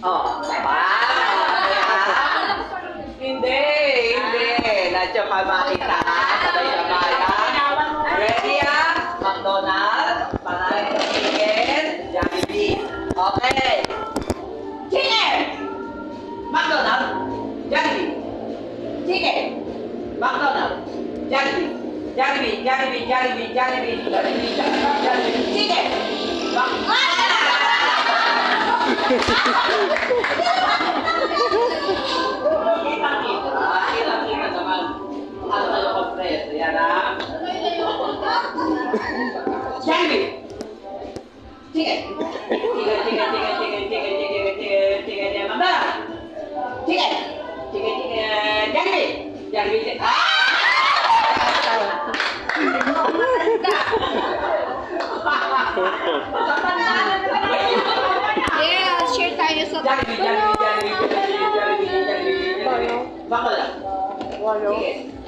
Oh, tama. Hindi, hindi. Nadyo ka makita. Sabay-sabay ha. Ready ha? McDonald's, Panay Chicken, Jollibee. Okay. Chicken! McDonald's, Jollibee. Chicken! McDonald's, Jollibee. Jollibee, Jollibee, Jollibee, Jollibee, Jollibee, Jollibee. Chicken! Kita naman. Ano tayo compress? Yan ha. Jollibee. Chicken. Chicken, chicken, chicken, chicken, chicken, chicken, chicken, chicken, chicken, McDonald's. Chicken. Chicken, chicken, Jollibee. Jollibee, chicken. Yeah, share tayo sa Jollibee, Jollibee, Jollibee, Jollibee, Jollibee, Jollibee, Jollibee. Bakla. Chicken.